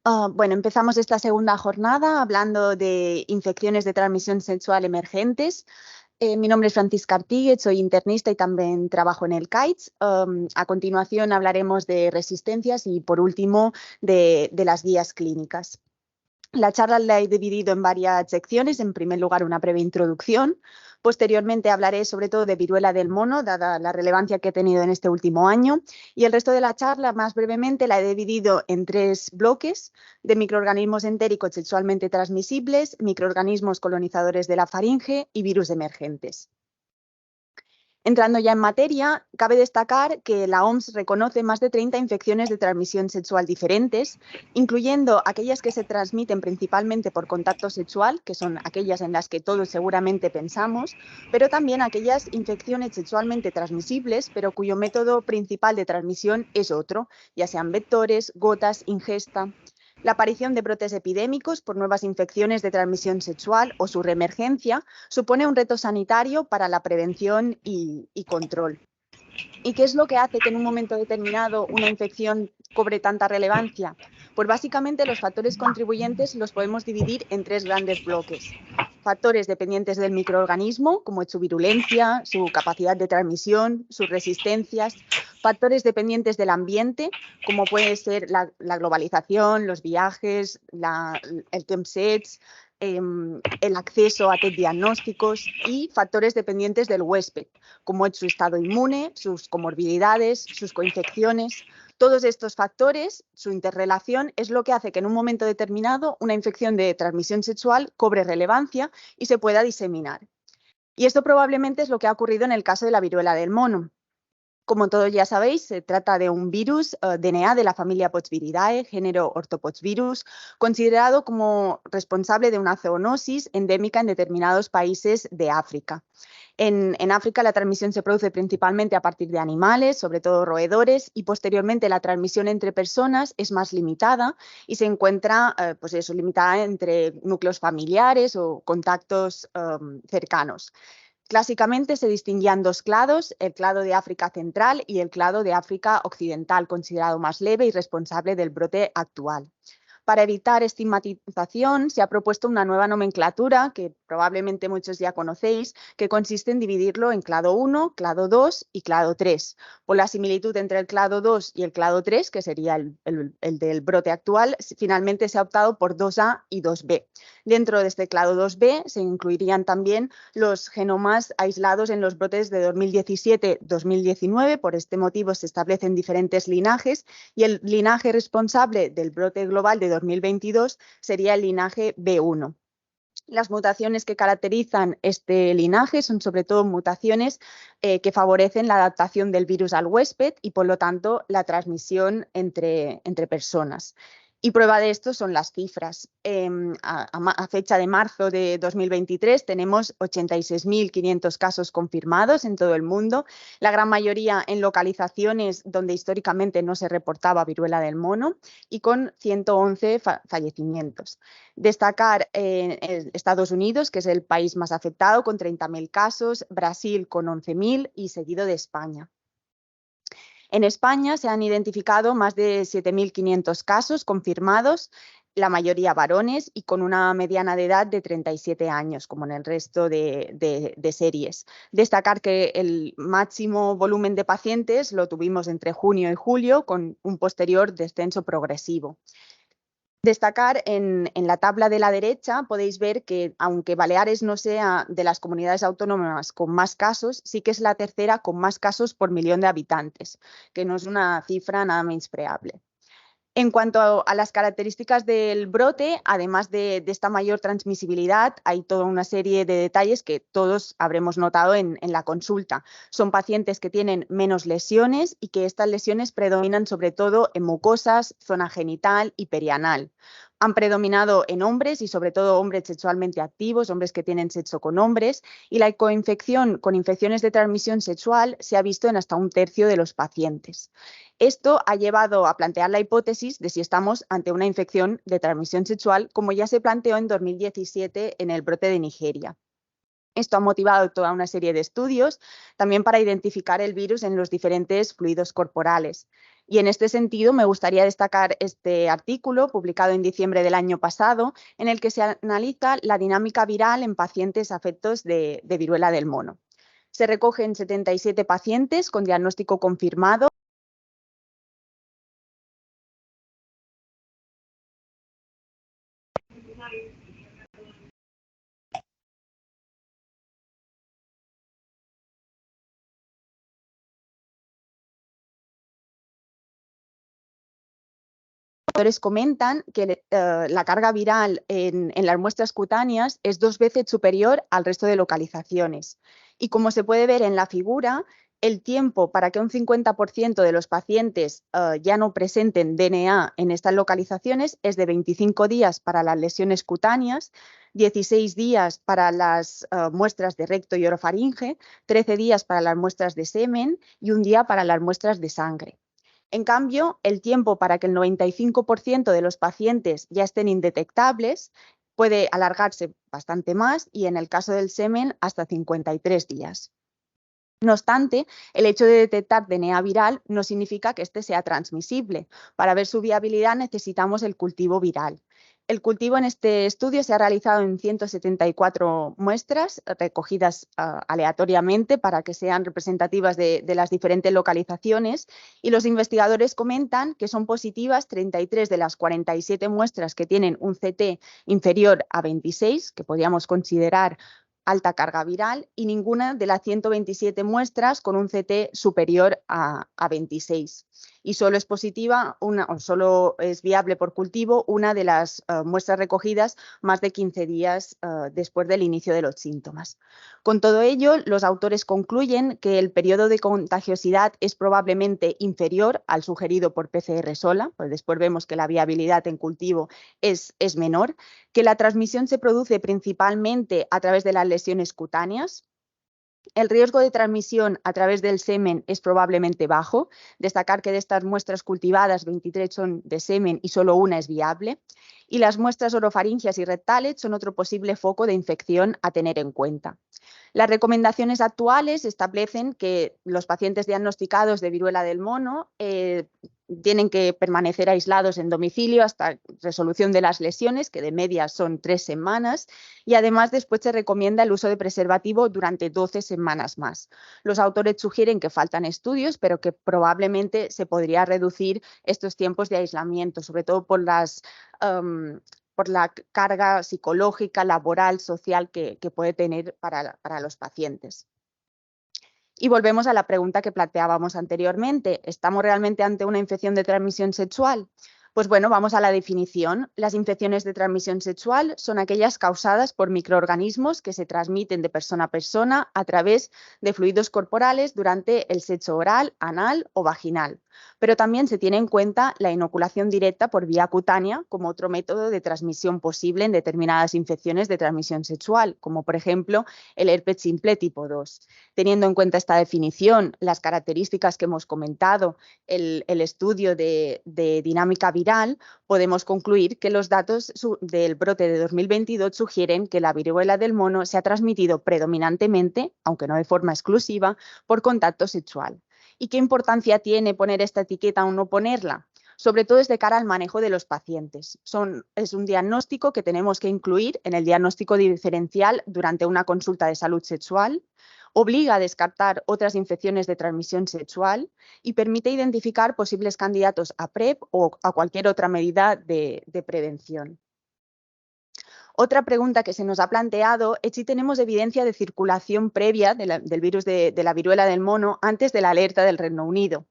Bueno, empezamos esta segunda jornada hablando de infecciones de transmisión sexual emergentes. Mi nombre es Francisca Artiguez, soy internista y también trabajo en el CAITS. A continuación hablaremos de resistencias y, por último, de las guías clínicas. La charla la he dividido en varias secciones. En primer lugar, una breve introducción. Posteriormente hablaré sobre todo de viruela del mono, dada la relevancia que ha tenido en este último año. Y el resto de la charla, más brevemente, la he dividido en 3 bloques de microorganismos entéricos sexualmente transmisibles, microorganismos colonizadores de la faringe y virus emergentes. Entrando ya en materia, cabe destacar que la OMS reconoce más de 30 infecciones de transmisión sexual diferentes, incluyendo aquellas que se transmiten principalmente por contacto sexual, que son aquellas en las que todos seguramente pensamos, pero también aquellas infecciones sexualmente transmisibles, pero cuyo método principal de transmisión es otro, ya sean vectores, gotas, ingesta. La aparición de brotes epidémicos por nuevas infecciones de transmisión sexual o su reemergencia supone un reto sanitario para la prevención y control. ¿Y qué es lo que hace que en un momento determinado una infección cobre tanta relevancia? Pues básicamente los factores contribuyentes los podemos dividir en 3 grandes bloques. Factores dependientes del microorganismo, como es su virulencia, su capacidad de transmisión, sus resistencias. Factores dependientes del ambiente, como puede ser la globalización, los viajes, el chemsex, el acceso a test diagnósticos, y factores dependientes del huésped, como es su estado inmune, sus comorbilidades, sus coinfecciones. Todos estos factores, su interrelación, es lo que hace que en un momento determinado una infección de transmisión sexual cobre relevancia y se pueda diseminar. Y esto probablemente es lo que ha ocurrido en el caso de la viruela del mono. Como todos ya sabéis, se trata de un virus DNA de la familia Poxviridae, género Orthopoxvirus, considerado como responsable de una zoonosis endémica en determinados países de África. En África la transmisión se produce principalmente a partir de animales, sobre todo roedores, y posteriormente la transmisión entre personas es más limitada y se encuentra limitada entre núcleos familiares o contactos cercanos. Clásicamente se distinguían 2 clados, el clado de África Central y el clado de África Occidental, considerado más leve y responsable del brote actual. Para evitar estigmatización, se ha propuesto una nueva nomenclatura que probablemente muchos ya conocéis, que consiste en dividirlo en clado 1, clado 2 y clado 3. Por la similitud entre el clado 2 y el clado 3, que sería el del brote actual, finalmente se ha optado por 2A y 2B. Dentro de este clado 2B se incluirían también los genomas aislados en los brotes de 2017-2019. Por este motivo se establecen diferentes linajes y el linaje responsable del brote global de 2022 sería el linaje B1. Las mutaciones que caracterizan este linaje son sobre todo mutaciones que favorecen la adaptación del virus al huésped y, por lo tanto, la transmisión entre personas. Y prueba de esto son las cifras. A fecha de marzo de 2023 tenemos 86.500 casos confirmados en todo el mundo, la gran mayoría en localizaciones donde históricamente no se reportaba viruela del mono, y con 111 fallecimientos. Destacar Estados Unidos, que es el país más afectado, con 30.000 casos, Brasil con 11.000 y seguido de España. En España se han identificado más de 7.500 casos confirmados, la mayoría varones y con una mediana de edad de 37 años, como en el resto de series. Destacar que el máximo volumen de pacientes lo tuvimos entre junio y julio, con un posterior descenso progresivo. Destacar en la tabla de la derecha podéis ver que, aunque Baleares no sea de las comunidades autónomas con más casos, sí que es la tercera con más casos por millón de habitantes, que no es una cifra nada menyspreable. En cuanto a las características del brote, además de esta mayor transmisibilidad, hay toda una serie de detalles que todos habremos notado en la consulta. Son pacientes que tienen menos lesiones y que estas lesiones predominan sobre todo en mucosas, zona genital y perianal. Han predominado en hombres y sobre todo hombres sexualmente activos, hombres que tienen sexo con hombres, y la coinfección con infecciones de transmisión sexual se ha visto en hasta 1/3 de los pacientes. Esto ha llevado a plantear la hipótesis de si estamos ante una infección de transmisión sexual, como ya se planteó en 2017 en el brote de Nigeria. Esto ha motivado toda una serie de estudios, también para identificar el virus en los diferentes fluidos corporales. Y en este sentido me gustaría destacar este artículo publicado en diciembre del año pasado, en el que se analiza la dinámica viral en pacientes afectos de viruela del mono. Se recogen 77 pacientes con diagnóstico confirmado. Los autores comentan que la carga viral en las muestras cutáneas es 2 veces superior al resto de localizaciones. Y como se puede ver en la figura, el tiempo para que un 50% de los pacientes ya no presenten DNA en estas localizaciones es de 25 días para las lesiones cutáneas, 16 días para las muestras de recto y orofaringe, 13 días para las muestras de semen y 1 día para las muestras de sangre. En cambio, el tiempo para que el 95% de los pacientes ya estén indetectables puede alargarse bastante más y en el caso del semen hasta 53 días. No obstante, el hecho de detectar DNA viral no significa que este sea transmisible. Para ver su viabilidad necesitamos el cultivo viral. El cultivo en este estudio se ha realizado en 174 muestras recogidas aleatoriamente para que sean representativas de las diferentes localizaciones y los investigadores comentan que son positivas 33 de las 47 muestras que tienen un CT inferior a 26, que podríamos considerar alta carga viral, y ninguna de las 127 muestras con un CT superior a 26. Y solo es positiva o solo es viable por cultivo una de las muestras recogidas más de 15 días después del inicio de los síntomas. Con todo ello, los autores concluyen que el periodo de contagiosidad es probablemente inferior al sugerido por PCR sola, pues después vemos que la viabilidad en cultivo es menor, que la transmisión se produce principalmente a través de las lesiones cutáneas. El riesgo de transmisión a través del semen es probablemente bajo. Destacar que de estas muestras cultivadas, 23 son de semen y solo una es viable. Y las muestras orofaringias y rectales son otro posible foco de infección a tener en cuenta. Las recomendaciones actuales establecen que los pacientes diagnosticados de viruela del mono tienen que permanecer aislados en domicilio hasta resolución de las lesiones, que de media son 3 semanas, y además después se recomienda el uso de preservativo durante 12 semanas más. Los autores sugieren que faltan estudios, pero que probablemente se podría reducir estos tiempos de aislamiento, sobre todo por la carga psicológica, laboral, social que puede tener para los pacientes. Y volvemos a la pregunta que planteábamos anteriormente. ¿Estamos realmente ante una infección de transmisión sexual? Pues bueno, vamos a la definición. Las infecciones de transmisión sexual son aquellas causadas por microorganismos que se transmiten de persona a persona a través de fluidos corporales durante el sexo oral, anal o vaginal. Pero también se tiene en cuenta la inoculación directa por vía cutánea como otro método de transmisión posible en determinadas infecciones de transmisión sexual, como por ejemplo el herpes simple tipo 2. Teniendo en cuenta esta definición, las características que hemos comentado, el estudio de dinámica viral, podemos concluir que los datos del brote de 2022 sugieren que la viruela del mono se ha transmitido predominantemente, aunque no de forma exclusiva, por contacto sexual. ¿Y qué importancia tiene poner esta etiqueta o no ponerla? Sobre todo es de cara al manejo de los pacientes. Es un diagnóstico que tenemos que incluir en el diagnóstico diferencial durante una consulta de salud sexual, obliga a descartar otras infecciones de transmisión sexual y permite identificar posibles candidatos a PrEP o a cualquier otra medida de prevención. Otra pregunta que se nos ha planteado es si tenemos evidencia de circulación previa del virus de la viruela del mono antes de la alerta del Reino Unido.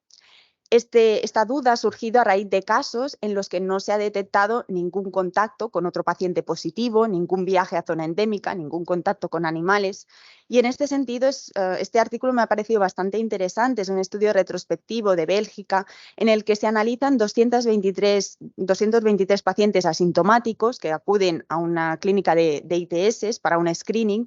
Esta duda ha surgido a raíz de casos en los que no se ha detectado ningún contacto con otro paciente positivo, ningún viaje a zona endémica, ningún contacto con animales. Y en este sentido, este artículo me ha parecido bastante interesante. Es un estudio retrospectivo de Bélgica en el que se analizan 223 pacientes asintomáticos que acuden a una clínica de ITS para un screening.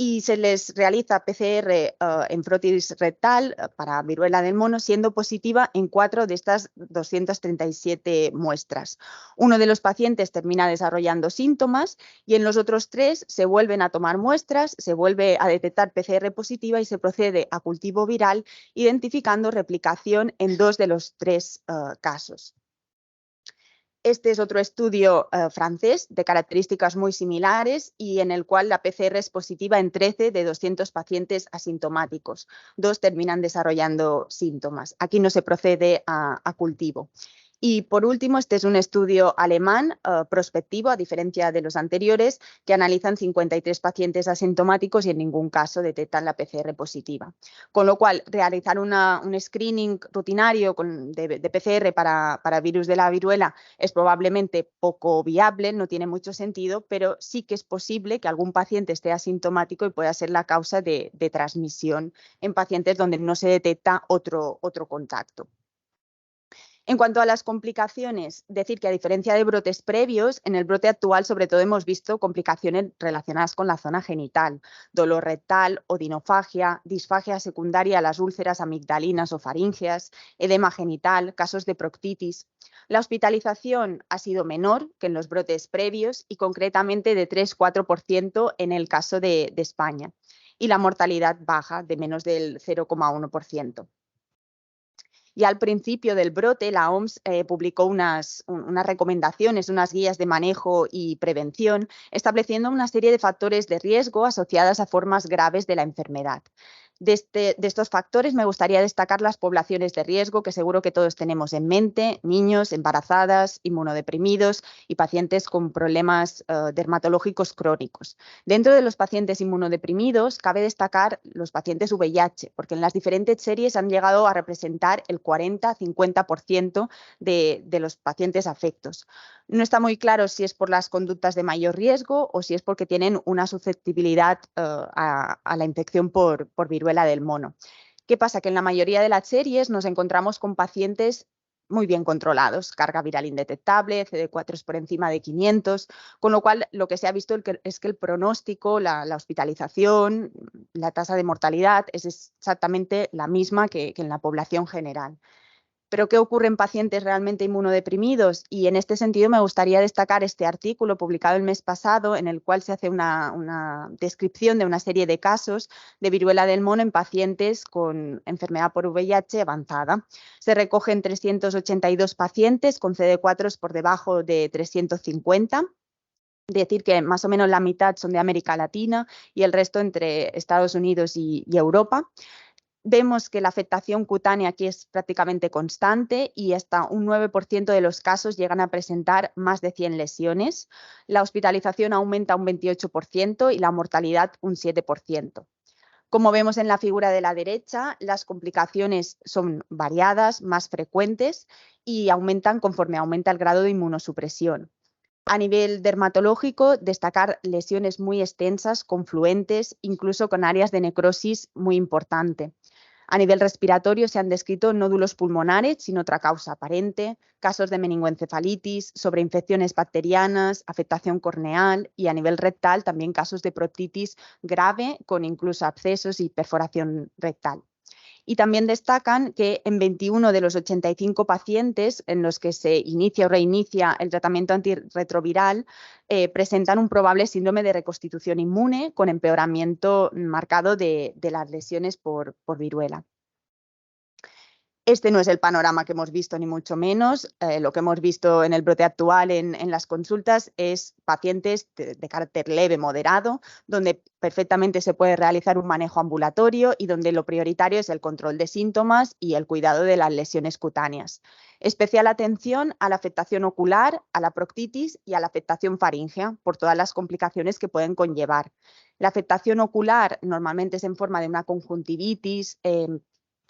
y se les realiza PCR en frotis rectal para viruela del mono, siendo positiva en 4 de estas 237 muestras. Uno de los pacientes termina desarrollando síntomas y en los otros 3 se vuelven a tomar muestras, se vuelve a detectar PCR positiva y se procede a cultivo viral, identificando replicación en 2 de los 3 casos. Este es otro estudio francés de características muy similares y en el cual la PCR es positiva en 13 de 200 pacientes asintomáticos. 2 terminan desarrollando síntomas. Aquí no se procede a cultivo. Y por último, este es un estudio alemán prospectivo, a diferencia de los anteriores, que analizan 53 pacientes asintomáticos y en ningún caso detectan la PCR positiva. Con lo cual, realizar un screening rutinario de PCR para virus de la viruela es probablemente poco viable, no tiene mucho sentido, pero sí que es posible que algún paciente esté asintomático y pueda ser la causa de transmisión en pacientes donde no se detecta otro contacto. En cuanto a las complicaciones, decir que a diferencia de brotes previos, en el brote actual sobre todo hemos visto complicaciones relacionadas con la zona genital, dolor rectal, odinofagia, disfagia secundaria a las úlceras amigdalinas o faríngeas, edema genital, casos de proctitis. La hospitalización ha sido menor que en los brotes previos y concretamente de 3-4% en el caso de España, y la mortalidad baja de menos del 0,1%. Y al principio del brote, la OMS publicó unas recomendaciones, unas guías de manejo y prevención, estableciendo una serie de factores de riesgo asociadas a formas graves de la enfermedad. De estos factores me gustaría destacar las poblaciones de riesgo que seguro que todos tenemos en mente: niños, embarazadas, inmunodeprimidos y pacientes con problemas dermatológicos crónicos. Dentro de los pacientes inmunodeprimidos cabe destacar los pacientes VIH, porque en las diferentes series han llegado a representar el 40-50% de los pacientes afectos. No está muy claro si es por las conductas de mayor riesgo o si es porque tienen una susceptibilidad a la infección por viruela del mono. ¿Qué pasa? Que en la mayoría de las series nos encontramos con pacientes muy bien controlados, carga viral indetectable, CD4 por encima de 500, con lo cual lo que se ha visto es que el pronóstico, la hospitalización, la tasa de mortalidad es exactamente la misma que en la población general. ¿Pero qué ocurre en pacientes realmente inmunodeprimidos? Y en este sentido me gustaría destacar este artículo publicado el mes pasado, en el cual se hace una descripción de una serie de casos de viruela del mono en pacientes con enfermedad por VIH avanzada. Se recogen 382 pacientes con CD4 por debajo de 350. Decir que más o menos la mitad son de América Latina y el resto entre Estados Unidos y Europa. Vemos que la afectación cutánea aquí es prácticamente constante y hasta un 9% de los casos llegan a presentar más de 100 lesiones. La hospitalización aumenta un 28% y la mortalidad un 7%. Como vemos en la figura de la derecha, las complicaciones son variadas, más frecuentes y aumentan conforme aumenta el grado de inmunosupresión. A nivel dermatológico, destacar lesiones muy extensas, confluentes, incluso con áreas de necrosis muy importante. A nivel respiratorio se han descrito nódulos pulmonares sin otra causa aparente, casos de meningoencefalitis, sobreinfecciones bacterianas, afectación corneal y a nivel rectal también casos de proctitis grave con incluso abscesos y perforación rectal. Y también destacan que en 21 de los 85 pacientes en los que se inicia o reinicia el tratamiento antirretroviral presentan un probable síndrome de reconstitución inmune con empeoramiento marcado de las lesiones por viruela. Este no es el panorama que hemos visto, ni mucho menos. Lo que hemos visto en el brote actual en las consultas es pacientes de carácter leve, moderado, donde perfectamente se puede realizar un manejo ambulatorio y donde lo prioritario es el control de síntomas y el cuidado de las lesiones cutáneas. Especial atención a la afectación ocular, a la proctitis y a la afectación faríngea, por todas las complicaciones que pueden conllevar. La afectación ocular normalmente es en forma de una conjuntivitis,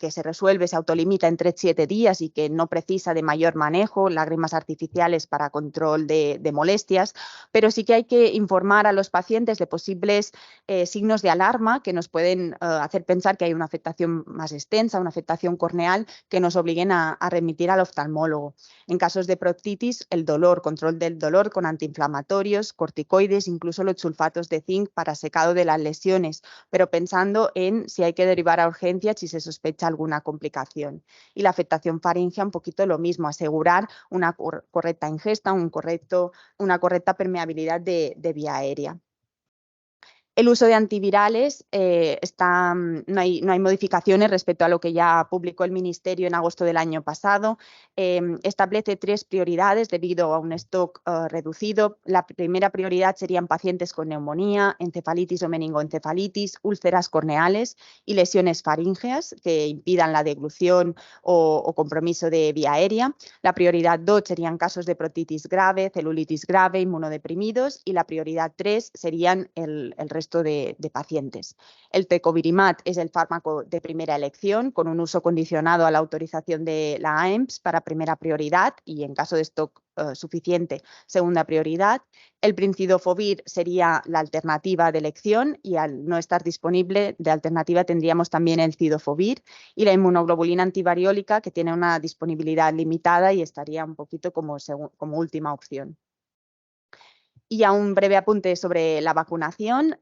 que se resuelve, se autolimita en 3-7 días y que no precisa de mayor manejo, lágrimas artificiales para control de molestias, pero sí que hay que informar a los pacientes de posibles signos de alarma que nos pueden hacer pensar que hay una afectación más extensa, una afectación corneal, que nos obliguen a remitir al oftalmólogo. En casos de proctitis, el dolor, control del dolor con antiinflamatorios, corticoides, incluso los sulfatos de zinc para secado de las lesiones, pero pensando en si hay que derivar a urgencias si se sospecha alguna complicación. Y la afectación faríngea, un poquito lo mismo, asegurar una correcta ingesta, una correcta permeabilidad de vía aérea. El uso de antivirales, no hay modificaciones respecto a lo que ya publicó el Ministerio en agosto del año pasado. Establece 3 prioridades debido a un stock reducido. La primera prioridad serían pacientes con neumonía, encefalitis o meningoencefalitis, úlceras corneales y lesiones faríngeas que impidan la deglución o compromiso de vía aérea. La prioridad 2 serían casos de proctitis grave, celulitis grave, inmunodeprimidos, y la prioridad 3 serían el resto de pacientes. El tecovirimat es el fármaco de primera elección, con un uso condicionado a la autorización de la AEMS para primera prioridad y, en caso de stock suficiente, segunda prioridad. El brincidofovir sería la alternativa de elección y, al no estar disponible de alternativa, tendríamos también el cidofovir, y la inmunoglobulina antivariólica, que tiene una disponibilidad limitada y estaría un poquito como última opción. Y ya un breve apunte sobre la vacunación.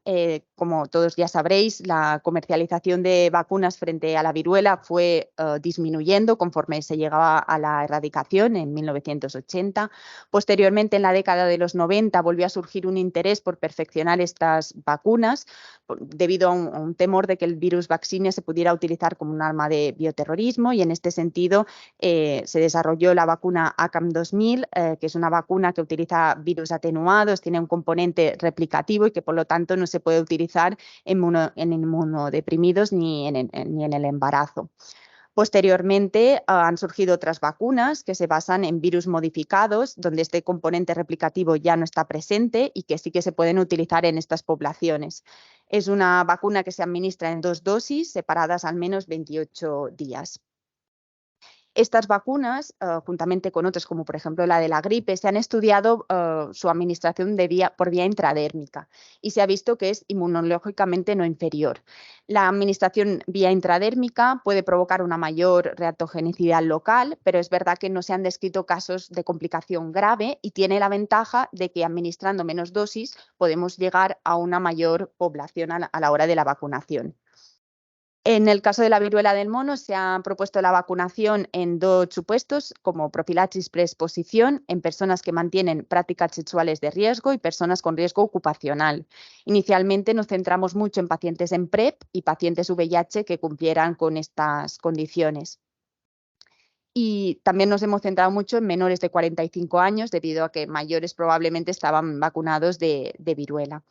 Como todos ya sabréis, la comercialización de vacunas frente a la viruela fue disminuyendo conforme se llegaba a la erradicación en 1980. Posteriormente, en la década de los 90, volvió a surgir un interés por perfeccionar estas vacunas debido a un temor de que el virus vaccine se pudiera utilizar como un arma de bioterrorismo, y en este sentido se desarrolló la vacuna ACAM 2000, que es una vacuna que utiliza virus atenuados, tiene un componente replicativo y que por lo tanto no se puede utilizar en inmunodeprimidos ni en el embarazo. Posteriormente han surgido otras vacunas que se basan en virus modificados, donde este componente replicativo ya no está presente y que sí que se pueden utilizar en estas poblaciones. Es una vacuna que se administra en 2 dosis separadas al menos 28 días. Estas vacunas, juntamente con otras como por ejemplo la de la gripe, se han estudiado su administración por vía intradérmica y se ha visto que es inmunológicamente no inferior. La administración vía intradérmica puede provocar una mayor reactogenicidad local, pero es verdad que no se han descrito casos de complicación grave y tiene la ventaja de que administrando menos dosis podemos llegar a una mayor población a la hora de la vacunación. En el caso de la viruela del mono, se ha propuesto la vacunación en 2 supuestos, como profilaxis preexposición en personas que mantienen prácticas sexuales de riesgo y personas con riesgo ocupacional. Inicialmente nos centramos mucho en pacientes en PrEP y pacientes VIH que cumplieran con estas condiciones. Y también nos hemos centrado mucho en menores de 45 años, debido a que mayores probablemente estaban vacunados de viruela.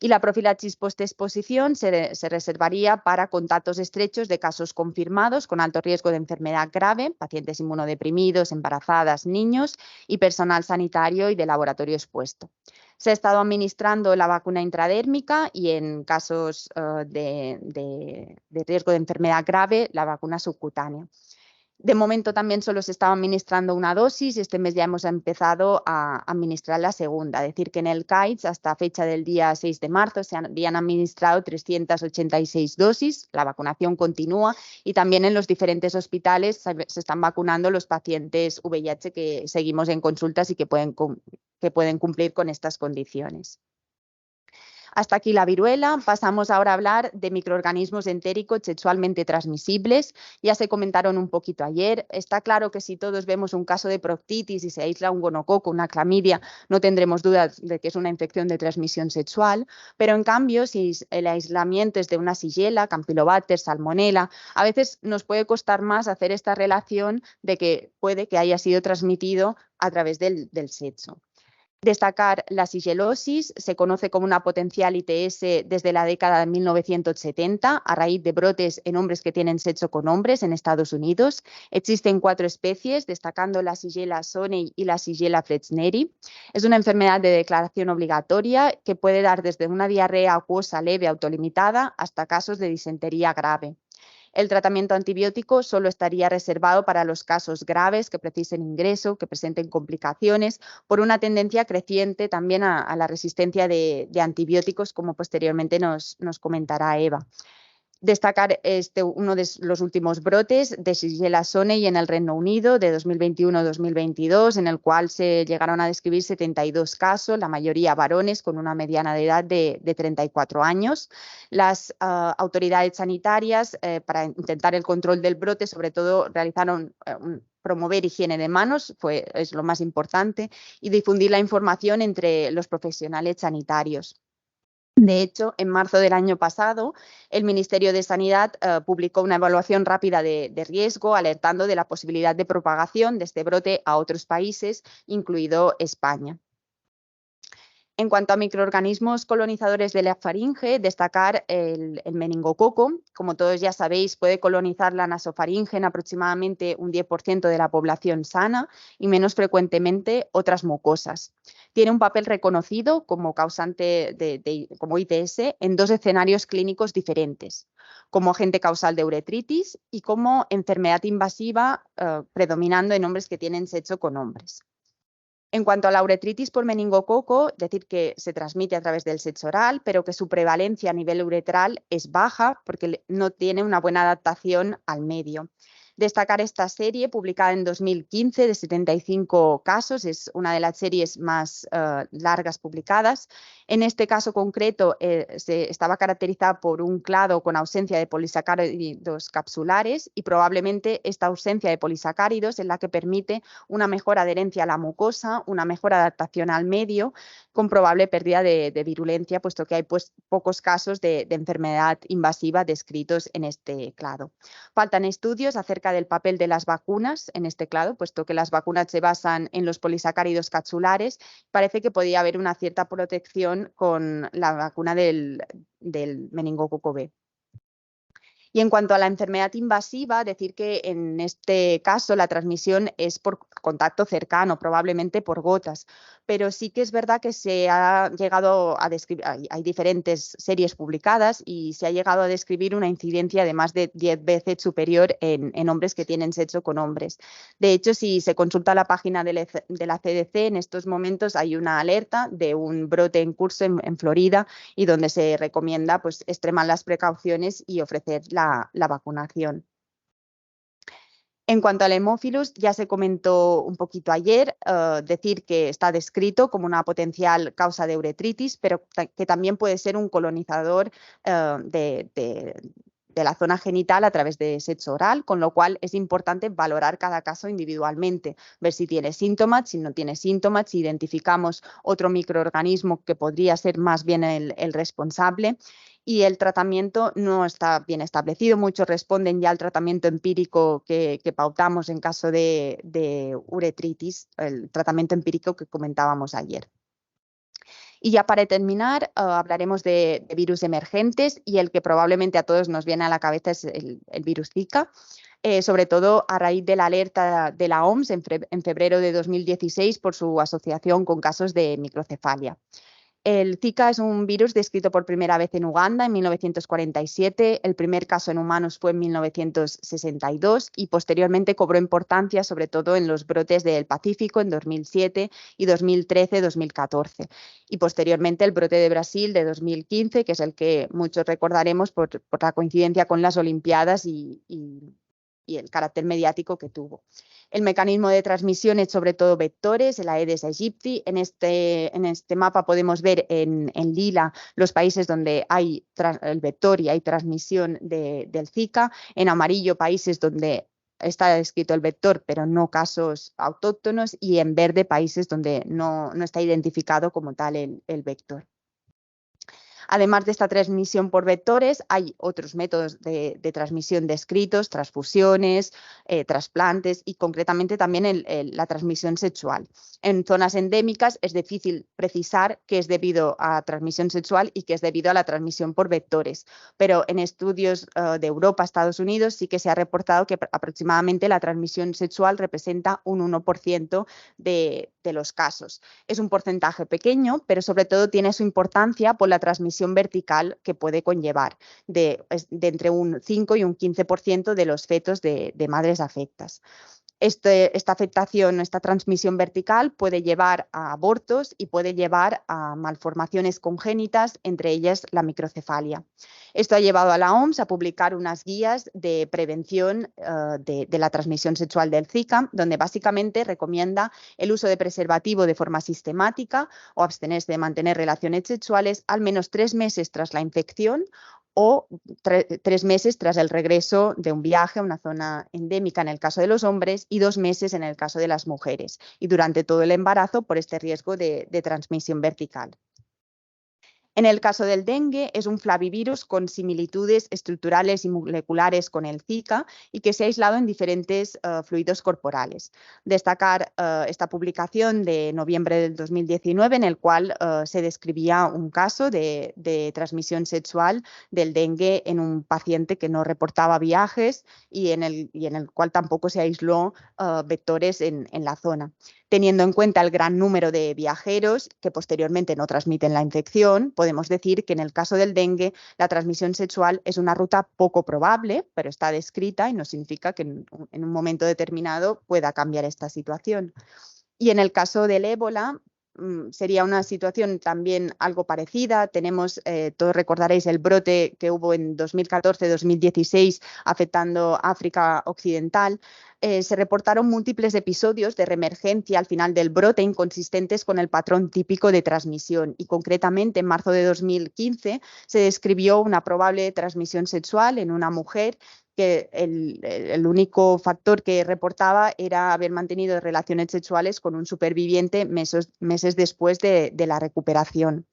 Y la profilaxis postexposición se reservaría para contactos estrechos de casos confirmados con alto riesgo de enfermedad grave, pacientes inmunodeprimidos, embarazadas, niños y personal sanitario y de laboratorio expuesto. Se ha estado administrando la vacuna intradérmica y, en casos de riesgo de enfermedad grave, la vacuna subcutánea. De momento también solo se estaba administrando una dosis y este mes ya hemos empezado a administrar la segunda. Es decir, que en el CAIDS, hasta fecha del día 6 de marzo, se habían administrado 386 dosis. La vacunación continúa y también en los diferentes hospitales se están vacunando los pacientes VIH que seguimos en consultas y que pueden cumplir con estas condiciones. Hasta aquí la viruela. Pasamos ahora a hablar de microorganismos entéricos sexualmente transmisibles. Ya se comentaron un poquito ayer. Está claro que si todos vemos un caso de proctitis y se aísla un gonococo, una clamidia, no tendremos dudas de que es una infección de transmisión sexual, pero en cambio, si el aislamiento es de una Shigella, Campylobacter, Salmonella, a veces nos puede costar más hacer esta relación de que puede que haya sido transmitido a través del sexo. Destacar la sigelosis, se conoce como una potencial ITS desde la década de 1970 a raíz de brotes en hombres que tienen sexo con hombres en Estados Unidos. Existen 4 especies, destacando la Shigella sonei y la Shigella flexneri. Es una enfermedad de declaración obligatoria que puede dar desde una diarrea acuosa leve autolimitada hasta casos de disentería grave. El tratamiento antibiótico solo estaría reservado para los casos graves que precisen ingreso, que presenten complicaciones, por una tendencia creciente también a la resistencia de antibióticos, como posteriormente nos comentará Eva. Destacar uno de los últimos brotes de Shigella Soney en el Reino Unido de 2021-2022, en el cual se llegaron a describir 72 casos, la mayoría varones con una mediana de edad de 34 años. Las autoridades sanitarias, para intentar el control del brote, sobre todo realizaron promover higiene de manos, es lo más importante, y difundir la información entre los profesionales sanitarios. De hecho, en marzo del año pasado, el Ministerio de Sanidad publicó una evaluación rápida de riesgo, alertando de la posibilidad de propagación de este brote a otros países, incluido España. En cuanto a microorganismos colonizadores de la faringe, destacar el meningococo. Como todos ya sabéis, puede colonizar la nasofaringe en aproximadamente un 10% de la población sana y menos frecuentemente otras mucosas. Tiene un papel reconocido como causante como ITS en dos escenarios clínicos diferentes, como agente causal de uretritis y como enfermedad invasiva, predominando en hombres que tienen sexo con hombres. En cuanto a la uretritis por meningococo, decir que se transmite a través del sexo oral, pero que su prevalencia a nivel uretral es baja porque no tiene una buena adaptación al medio. Destacar esta serie, publicada en 2015, de 75 casos, es una de las series más largas publicadas. En este caso concreto, estaba caracterizada por un clado con ausencia de polisacáridos capsulares y probablemente esta ausencia de polisacáridos es la que permite una mejor adherencia a la mucosa, una mejor adaptación al medio, con probable pérdida de virulencia, puesto que hay pocos casos de enfermedad invasiva descritos en este clado. Faltan estudios acerca del papel de las vacunas en este clado, puesto que las vacunas se basan en los polisacáridos capsulares. Parece que podía haber una cierta protección con la vacuna del meningococo B. Y en cuanto a la enfermedad invasiva, decir que en este caso la transmisión es por contacto cercano, probablemente por gotas, pero sí que es verdad que se ha llegado a describir, hay diferentes series publicadas y se ha llegado a describir una incidencia de más de 10 veces superior en hombres que tienen sexo con hombres. De hecho, si se consulta la página de la CDC, en estos momentos hay una alerta de un brote en curso en Florida y donde se recomienda pues, extremar las precauciones y ofrecer la vacunación. En cuanto al Haemophilus, ya se comentó un poquito ayer, decir que está descrito como una potencial causa de uretritis, pero que también puede ser un colonizador de la zona genital a través de sexo oral, con lo cual es importante valorar cada caso individualmente, ver si tiene síntomas, si no tiene síntomas, si identificamos otro microorganismo que podría ser más bien el responsable. Y el tratamiento no está bien establecido. Muchos responden ya al tratamiento empírico que pautamos en caso de uretritis, el tratamiento empírico que comentábamos ayer. Y ya para terminar, hablaremos de virus emergentes y el que probablemente a todos nos viene a la cabeza es el virus Zika. Sobre todo a raíz de la alerta de la OMS en febrero de 2016 por su asociación con casos de microcefalia. El Zika es un virus descrito por primera vez en Uganda en 1947, el primer caso en humanos fue en 1962 y posteriormente cobró importancia sobre todo en los brotes del Pacífico en 2007 y 2013-2014 y posteriormente el brote de Brasil de 2015, que es el que muchos recordaremos por la coincidencia con las Olimpiadas y el carácter mediático que tuvo. El mecanismo de transmisión es sobre todo vectores, el Aedes aegypti. En este mapa podemos ver en lila los países donde hay el vector y hay transmisión del Zika. En amarillo países donde está descrito el vector, pero no casos autóctonos. Y en verde países donde no está identificado como tal el vector. Además de esta transmisión por vectores, hay otros métodos de transmisión descritos, transfusiones, trasplantes y concretamente también la transmisión sexual. En zonas endémicas es difícil precisar qué es debido a transmisión sexual y qué es debido a la transmisión por vectores, pero en estudios de Europa, Estados Unidos, sí que se ha reportado que aproximadamente la transmisión sexual representa un 1% de los casos. Es un porcentaje pequeño, pero sobre todo tiene su importancia por la transmisión transmisión vertical que puede conllevar de entre un 5 y un 15% de los fetos de madres afectas. Esta afectación, esta transmisión vertical puede llevar a abortos y puede llevar a malformaciones congénitas, entre ellas la microcefalia. Esto ha llevado a la OMS a publicar unas guías de prevención de la transmisión sexual del Zika, donde básicamente recomienda el uso de preservativo de forma sistemática o abstenerse de mantener relaciones sexuales al menos 3 meses tras la infección o 3 meses tras el regreso de un viaje a una zona endémica en el caso de los hombres y 2 meses en el caso de las mujeres, y durante todo el embarazo por este riesgo de transmisión vertical. En el caso del dengue, es un flavivirus con similitudes estructurales y moleculares con el Zika y que se ha aislado en diferentes fluidos corporales. Destacar esta publicación de noviembre del 2019 en el cual se describía un caso de transmisión sexual del dengue en un paciente que no reportaba viajes y en el cual tampoco se aisló vectores en la zona. Teniendo en cuenta el gran número de viajeros que posteriormente no transmiten la infección, podemos decir que en el caso del dengue la transmisión sexual es una ruta poco probable, pero está descrita y no significa que en un momento determinado pueda cambiar esta situación. Y en el caso del ébola, sería una situación también algo parecida. Tenemos, todos recordaréis el brote que hubo en 2014-2016 afectando África Occidental. Se reportaron múltiples episodios de reemergencia al final del brote inconsistentes con el patrón típico de transmisión y concretamente en marzo de 2015 se describió una probable transmisión sexual en una mujer que el único factor que reportaba era haber mantenido relaciones sexuales con un superviviente meses después de la recuperación.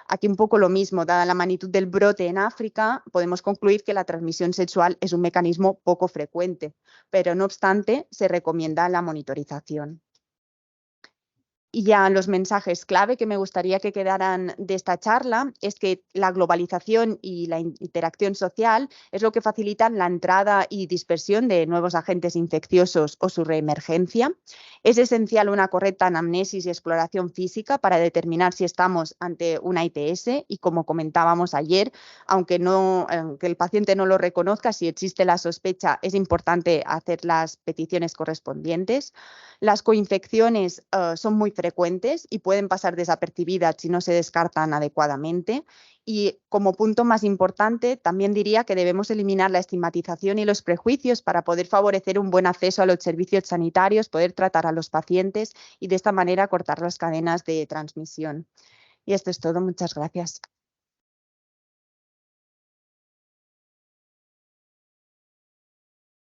Aquí un poco lo mismo, dada la magnitud del brote en África, podemos concluir que la transmisión sexual es un mecanismo poco frecuente, pero no obstante se recomienda la monitorización. Y ya los mensajes clave que me gustaría que quedaran de esta charla es que la globalización y la interacción social es lo que facilitan la entrada y dispersión de nuevos agentes infecciosos o su reemergencia. Es esencial una correcta anamnesis y exploración física para determinar si estamos ante una ITS y, como comentábamos ayer, aunque el paciente no lo reconozca, si existe la sospecha es importante hacer las peticiones correspondientes. Las coinfecciones son muy frecuentes y pueden pasar desapercibidas si no se descartan adecuadamente. Y como punto más importante, también diría que debemos eliminar la estigmatización y los prejuicios para poder favorecer un buen acceso a los servicios sanitarios, poder tratar a los pacientes y de esta manera cortar las cadenas de transmisión. Y esto es todo. Muchas gracias.